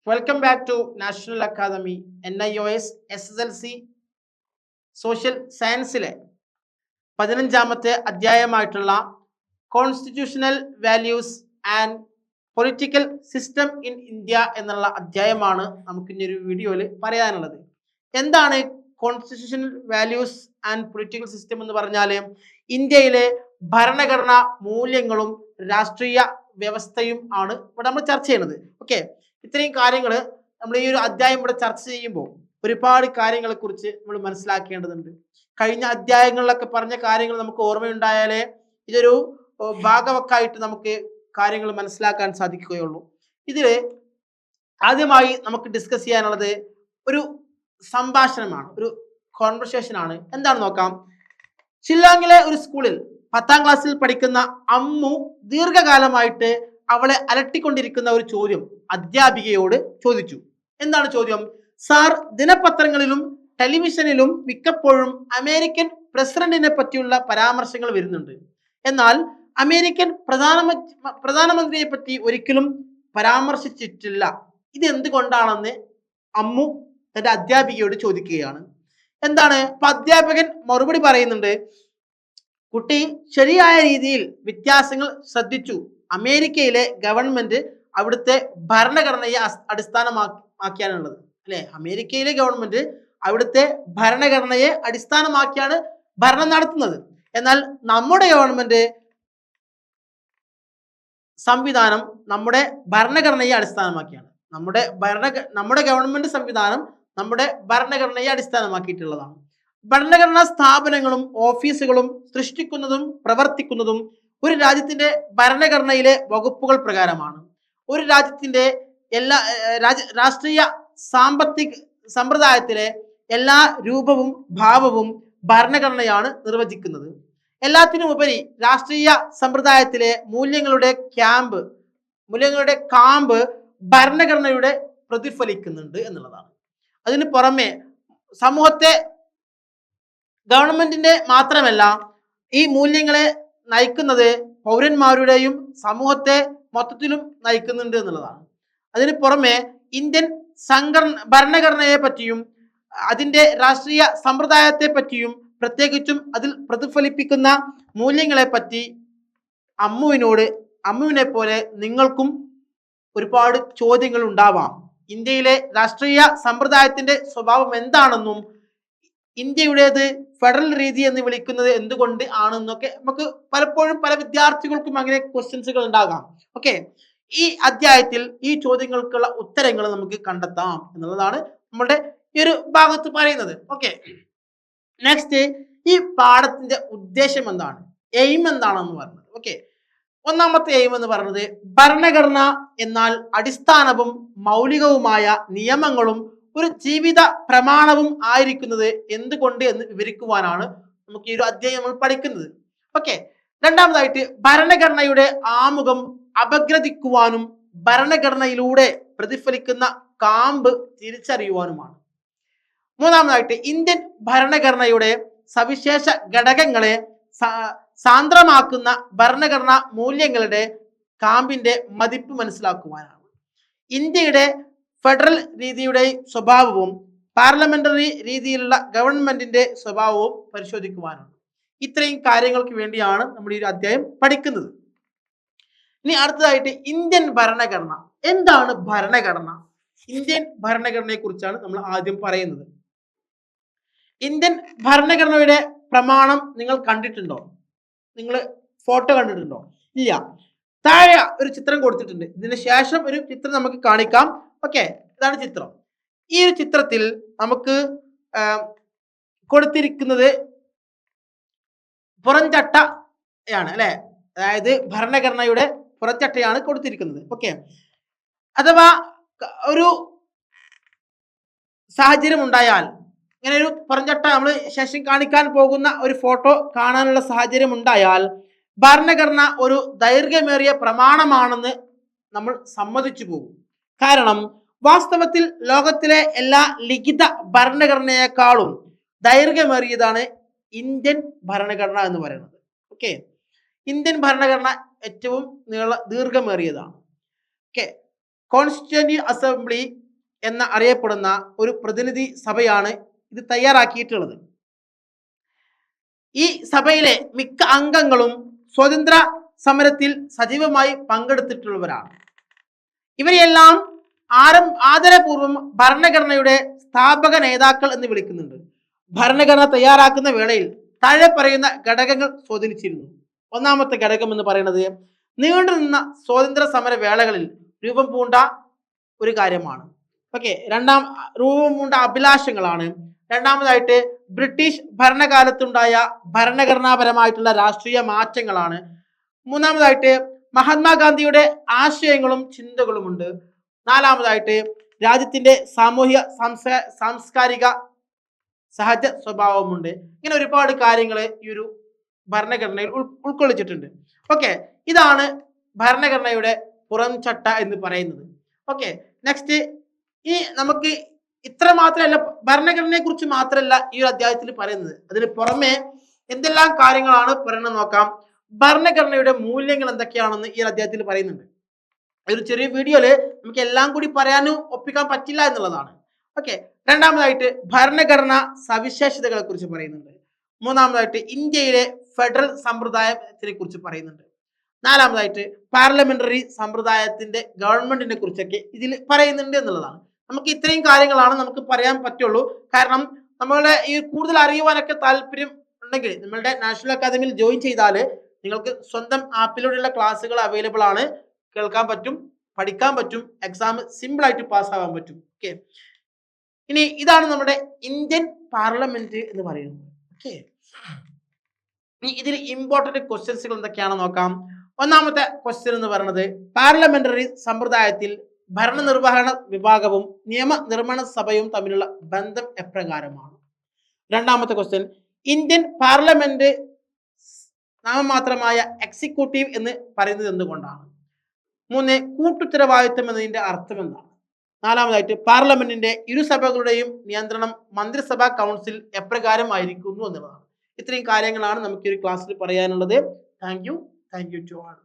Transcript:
Welcome back to national academy NIOS SSLC social സയൻസിലെ 15ാമത്തെ അധ്യായമായിട്ടുള്ള constitutional values and political system in India എന്നുള്ള അധ്യായമാണ് നമുക്ക് ഇനി ഒരു വീഡിയോയിൽ പറയാനുള്ളത്. എന്താണ് constitutional values and political system എന്ന് പറഞ്ഞാൽ ഇന്ത്യയിലെ ഭരണഘടനാ മൂല്യങ്ങളും രാഷ്ട്രീയ വ്യവസ്ഥയും ആണ് ഇവിടെ നമ്മൾ ചർച്ച ചെയ്യുന്നത്. ഓക്കെ, ഇത്രയും കാര്യങ്ങൾ നമ്മൾ ഈ ഒരു അധ്യായം ഇവിടെ ചർച്ച ചെയ്യുമ്പോൾ ഒരുപാട് കാര്യങ്ങളെ കുറിച്ച് നമ്മൾ മനസ്സിലാക്കേണ്ടതുണ്ട്. കഴിഞ്ഞ അധ്യായങ്ങളിലൊക്കെ പറഞ്ഞ കാര്യങ്ങൾ നമുക്ക് ഓർമ്മയുണ്ടായാലേ ഇതൊരു ഭാഗവക്കായിട്ട് നമുക്ക് കാര്യങ്ങൾ മനസ്സിലാക്കാൻ സാധിക്കുകയുള്ളൂ. ഇതിൽ ആദ്യമായി നമുക്ക് ഡിസ്കസ് ചെയ്യാനുള്ളത് ഒരു സംഭാഷണമാണ്, ഒരു കോൺവെർസേഷൻ ആണ്. എന്താണ് നോക്കാം. ഷില്ലോങ്ങിലെ ഒരു സ്കൂളിൽ 10ാം ക്ലാസ്സിൽ പഠിക്കുന്ന അമ്മു ദീർഘകാലമായിട്ട് അവളെ അലട്ടിക്കൊണ്ടിരിക്കുന്ന ഒരു ചോദ്യം അധ്യാപികയോട് ചോദിച്ചു. എന്താണ് ചോദ്യം? സാർ, ദിനപത്രങ്ങളിലും ടെലിവിഷനിലും മിക്കപ്പോഴും അമേരിക്കൻ പ്രസിഡന്റിനെ പറ്റിയുള്ള പരാമർശങ്ങൾ വരുന്നുണ്ട്. എന്നാൽ അമേരിക്കൻ പ്രധാനമന്ത്രിയെ പറ്റി ഒരിക്കലും പരാമർശിച്ചിട്ടില്ല. ഇത് എന്തുകൊണ്ടാണെന്ന് അമ്മു തന്റെ അധ്യാപികയോട് ചോദിക്കുകയാണ്. എന്താണ്? അപ്പൊ അധ്യാപകൻ മറുപടി പറയുന്നുണ്ട്. കുട്ടി ശരിയായ രീതിയിൽ വ്യത്യാസങ്ങൾ ശ്രദ്ധിച്ചു. അമേരിക്കയിലെ ഗവൺമെന്റ് അവിടുത്തെ ഭരണഘടനയെ അടിസ്ഥാനമാക്കിയാണുള്ളത്, അല്ലെ? അമേരിക്കയിലെ ഗവൺമെന്റ് അവിടുത്തെ ഭരണഘടനയെ അടിസ്ഥാനമാക്കിയാണ് ഭരണം നടത്തുന്നത്. എന്നാൽ നമ്മുടെ ഗവൺമെന്റ് സംവിധാനം നമ്മുടെ ഭരണഘടനയെ അടിസ്ഥാനമാക്കിയാണ്. നമ്മുടെ ഗവൺമെന്റ് സംവിധാനം നമ്മുടെ ഭരണഘടനയെ അടിസ്ഥാനമാക്കിയിട്ടുള്ളതാണ്. ഭരണഘടനാ സ്ഥാപനങ്ങളും ഓഫീസുകളും സൃഷ്ടിക്കുന്നതും പ്രവർത്തിക്കുന്നതും ഒരു രാജ്യത്തിന്റെ ഭരണഘടനയിലെ വകുപ്പുകൾ പ്രകാരമാണ്. ഒരു രാജ്യത്തിന്റെ എല്ലാ രാഷ്ട്രീയ സാമ്പത്തിക സമ്പ്രദായത്തിലെ എല്ലാ രൂപവും ഭാവവും ഭരണഘടനയാണ് നിർവചിക്കുന്നത്. എല്ലാത്തിനും ഉപരി രാഷ്ട്രീയ സമ്പ്രദായത്തിലെ മൂല്യങ്ങളുടെ കാമ്പ് ഭരണഘടനയുടെ പ്രതിഫലിക്കുന്നുണ്ട് എന്നുള്ളതാണ്. അതിന് പുറമെ സമൂഹത്തെ ഗവൺമെന്റിന്റെ മാത്രമല്ല ഈ മൂല്യങ്ങളെ നയിക്കുന്നത് പൗരന്മാരുടെയും സമൂഹത്തെ മൊത്തത്തിലും നയിക്കുന്നുണ്ട് എന്നുള്ളതാണ്. അതിന് പുറമെ ഇന്ത്യൻ ഭരണഘടനയെ പറ്റിയും അതിന്റെ രാഷ്ട്രീയ സമ്പ്രദായത്തെ പറ്റിയും പ്രത്യേകിച്ചും അതിൽ പ്രതിഫലിപ്പിക്കുന്ന മൂല്യങ്ങളെ പറ്റി അമ്മുവിനെ പോലെ നിങ്ങൾക്കും ഒരുപാട് ചോദ്യങ്ങൾ ഉണ്ടാവാം. ഇന്ത്യയിലെ രാഷ്ട്രീയ സമ്പ്രദായത്തിന്റെ സ്വഭാവം എന്താണെന്നും ഇന്ത്യയുടേത് ഫെഡറൽ രീതി എന്ന് വിളിക്കുന്നത് എന്തുകൊണ്ട് ആണെന്നൊക്കെ നമുക്ക് പലപ്പോഴും പല വിദ്യാർത്ഥികൾക്കും അങ്ങനെ ക്വസ്റ്റ്യൻസുകൾ ഉണ്ടാകാം. ഓക്കെ, ഈ അധ്യായത്തിൽ ഈ ചോദ്യങ്ങൾക്കുള്ള ഉത്തരങ്ങൾ നമുക്ക് കണ്ടെത്താം എന്നുള്ളതാണ് നമ്മുടെ ഈ ഒരു ഭാഗത്ത് പറയുന്നത്. ഓക്കെ, നെക്സ്റ്റ്, ഈ പാഠത്തിന്റെ ഉദ്ദേശം എന്താണ്, എയിം എന്താണെന്ന് പറയുന്നത്. ഓക്കെ, ഒന്നാമത്തെ എയിം എന്ന് പറയുന്നത് ഭരണഘടന എന്നാൽ അടിസ്ഥാനവും മൗലികവുമായ നിയമങ്ങളും ഒരു ജീവിത പ്രമാണവും ആയിരിക്കുന്നത് എന്തുകൊണ്ട് എന്ന് വിവരിക്കുവാനാണ് നമുക്ക് ഈ ഒരു അധ്യായം നമ്മൾ പഠിക്കുന്നത്. ഓക്കെ, രണ്ടാമതായിട്ട് ഭരണഘടനയുടെ ആമുഖം അപഗ്രഥിക്കുവാനും ഭരണഘടനയിലൂടെ പ്രതിഫലിക്കുന്ന കാമ്പ് തിരിച്ചറിയുവാനുമാണ്. മൂന്നാമതായിട്ട് ഇന്ത്യൻ ഭരണഘടനയുടെ സവിശേഷ ഘടകങ്ങളെ സാന്ദ്രമാക്കുന്ന ഭരണഘടനാ മൂല്യങ്ങളുടെ കാമ്പിന്റെ മതിപ്പ് മനസ്സിലാക്കുവാനാണ്. ഇന്ത്യയുടെ ഫെഡറൽ രീതിയുടെ സ്വഭാവവും പാർലമെന്ററി രീതിയിലുള്ള ഗവൺമെന്റിന്റെ സ്വഭാവവും പരിശോധിക്കുവാനാണ്. ഇത്രയും കാര്യങ്ങൾക്ക് വേണ്ടിയാണ് നമ്മൾ ഈ ഒരു അധ്യായം പഠിക്കുന്നത്. ഇനി അടുത്തതായിട്ട് ഇന്ത്യൻ ഭരണഘടന. എന്താണ് ഭരണഘടന? ഇന്ത്യൻ ഭരണഘടനയെ കുറിച്ചാണ് നമ്മൾ ആദ്യം പറയുന്നത്. ഇന്ത്യൻ ഭരണഘടനയുടെ പ്രമാണം നിങ്ങൾ കണ്ടിട്ടുണ്ടോ? നിങ്ങൾ ഫോട്ടോ കണ്ടിട്ടുണ്ടോ? ഇല്ല. താഴെ ഒരു ചിത്രം കൊടുത്തിട്ടുണ്ട്. ഇതിന് ശേഷം ഒരു ചിത്രം നമുക്ക് കാണിക്കാം. ഓക്കെ, ഇതാണ് ചിത്രം. ഈ ഒരു ചിത്രത്തിൽ നമുക്ക് കൊടുത്തിരിക്കുന്നത് പുറംചട്ടയാണ്, അല്ലെ? അതായത് ഭരണഘടനയുടെ പുറംചട്ടയാണ് കൊടുത്തിരിക്കുന്നത്. ഓക്കെ, അഥവാ ഒരു സാഹചര്യം ഉണ്ടായാൽ, ഇങ്ങനെ ഒരു പുറംചട്ട നമ്മൾ ശേഷം കാണിക്കാൻ പോകുന്ന ഒരു ഫോട്ടോ കാണാനുള്ള സാഹചര്യം ഉണ്ടായാൽ ഭരണഘടന ഒരു ദൈർഘ്യമേറിയ പ്രമാണമാണെന്ന് നമ്മൾ സമ്മതിച്ചു പോകും. കാരണം വാസ്തവത്തിൽ ലോകത്തിലെ എല്ലാ ലിഖിത ഭരണഘടനയെക്കാളും ദൈർഘ്യമേറിയതാണ് ഇന്ത്യൻ ഭരണഘടന എന്ന് പറയുന്നത്. ഓക്കെ, ഇന്ത്യൻ ഭരണഘടന ഏറ്റവും ദീർഘമേറിയതാണ്. ഓക്കെ, കോൺസ്റ്റിറ്റ്യൂന്റ് അസംബ്ലി എന്ന അറിയപ്പെടുന്ന ഒരു പ്രതിനിധി സഭയാണ് ഇത് തയ്യാറാക്കിയിട്ടുള്ളത്. ഈ സഭയിലെ മിക്ക അംഗങ്ങളും സ്വതന്ത്ര സമരത്തിൽ സജീവമായി പങ്കെടുത്തിട്ടുള്ളവരാണ്. ഇവരെല്ലാം ആദരപൂർവ്വം ഭരണഘടനയുടെ സ്ഥാപക നേതാക്കൾ എന്ന് വിളിക്കുന്നുണ്ട്. ഭരണഘടന തയ്യാറാക്കുന്ന വേളയിൽ താഴെ പറയുന്ന ഘടകങ്ങൾ സ്വാധീനിച്ചിരുന്നു. ഒന്നാമത്തെ ഘടകം എന്ന് പറയുന്നത് നീണ്ടുനിന്ന സ്വാതന്ത്ര്യ സമര വേളകളിൽ രൂപം പൂണ്ട ഒരു കാര്യമാണ്. രൂപം പൂണ്ട അഭിലാഷങ്ങളാണ്. രണ്ടാമതായിട്ട് ബ്രിട്ടീഷ് ഭരണകാലത്തുണ്ടായ ഭരണഘടനാപരമായിട്ടുള്ള രാഷ്ട്രീയ മാറ്റങ്ങളാണ്. മൂന്നാമതായിട്ട് മഹാത്മാഗാന്ധിയുടെ ആശയങ്ങളും ചിന്തകളുമുണ്ട്. നാലാമതായിട്ട് രാജ്യത്തിന്റെ സാമൂഹിക സാംസ്കാരിക സഹജ സ്വഭാവമുണ്ട്. ഇങ്ങനെ ഒരുപാട് കാര്യങ്ങൾ ഈ ഒരു ഭരണഘടനയിൽ ഉൾക്കൊള്ളിച്ചിട്ടുണ്ട്. ഇതാണ് ഭരണഘടനയുടെ പുറംചട്ട എന്ന് പറയുന്നത്. നെക്സ്റ്റ്, ഈ നമുക്ക് ഇത്ര മാത്രമല്ല, ഭരണഘടനയെ കുറിച്ച് മാത്രമല്ല ഈ ഒരു അധ്യായത്തിൽ പറയുന്നത്, അതിന് പുറമെ എന്തെല്ലാം കാര്യങ്ങളാണ് പറയുന്നത് നോക്കാം. ഭരണഘടനയുടെ മൂല്യങ്ങൾ എന്തൊക്കെയാണെന്ന് ഈ ഒരു അധ്യായത്തിൽ പറയുന്നുണ്ട്. ഒരു ചെറിയ വീഡിയോയില് നമുക്ക് എല്ലാം കൂടി പറയാനും ഒപ്പിക്കാൻ പറ്റില്ല എന്നുള്ളതാണ്. രണ്ടാമതായിട്ട് ഭരണഘടന സവിശേഷതകളെ കുറിച്ച് പറയുന്നുണ്ട്. മൂന്നാമതായിട്ട് ഇന്ത്യയിലെ ഫെഡറൽ സമ്പ്രദായത്തിനെ കുറിച്ച് പറയുന്നുണ്ട്. നാലാമതായിട്ട് പാർലമെന്ററി സമ്പ്രദായത്തിന്റെ ഗവൺമെന്റിനെ കുറിച്ചൊക്കെ ഇതിൽ പറയുന്നുണ്ട് എന്നുള്ളതാണ്. നമുക്ക് ഇത്രയും കാര്യങ്ങളാണ് നമുക്ക് പറയാൻ പറ്റുള്ളൂ. കാരണം നമ്മളുടെ ഈ കൂടുതൽ അറിയുവാനൊക്കെ താല്പര്യം ഉണ്ടെങ്കിൽ നമ്മളുടെ നാഷണൽ അക്കാദമിയിൽ ജോയിൻ ചെയ്താൽ നിങ്ങൾക്ക് സ്വന്തം ആപ്പിലൂടെയുള്ള ക്ലാസ്സുകൾ അവൈലബിൾ ആണ്. കേൾക്കാൻ പറ്റും, പഠിക്കാൻ പറ്റും, എക്സാം സിമ്പിൾ ആയിട്ട് പാസ്സാവാൻ പറ്റും. ഇനി ഇതാണ് നമ്മുടെ ഇന്ത്യൻ പാർലമെന്റ് എന്ന് പറയുന്നത്. ഇനി ഇതിൽ ഇമ്പോർട്ടന്റ് ക്വസ്റ്റ്യൻസുകൾ എന്തൊക്കെയാണെന്ന് നോക്കാം. ഒന്നാമത്തെ ക്വസ്റ്റ്യൻ എന്ന് പറയുന്നത് പാർലമെന്ററി സമ്പ്രദായത്തിൽ ഭരണനിർവഹണ വിഭാഗവും നിയമനിർമ്മാണ സഭയും തമ്മിലുള്ള ബന്ധം എപ്രകാരമാണ്? രണ്ടാമത്തെ ക്വസ്റ്റ്യൻ, ഇന്ത്യൻ പാർലമെന്റ് നാമമാത്രമായ എക്സിക്യൂട്ടീവ് എന്ന് പറയുന്നത് എന്തുകൊണ്ടാണ്? മൂന്ന്, കൂട്ടുത്തരവാദിത്വം എന്നതിന്റെ അർത്ഥം എന്താണ്? നാലാമതായിട്ട് പാർലമെന്റിന്റെ ഇരുസഭകളുടെയും നിയന്ത്രണം മന്ത്രിസഭാ കൗൺസിൽ എപ്രകാരം ആയിരിക്കുന്നു എന്നുള്ളതാണ്. ഇത്രയും കാര്യങ്ങളാണ് നമുക്ക് ഈ ഒരു ക്ലാസ്സിൽ പറയാനുള്ളത്. Thank you to all.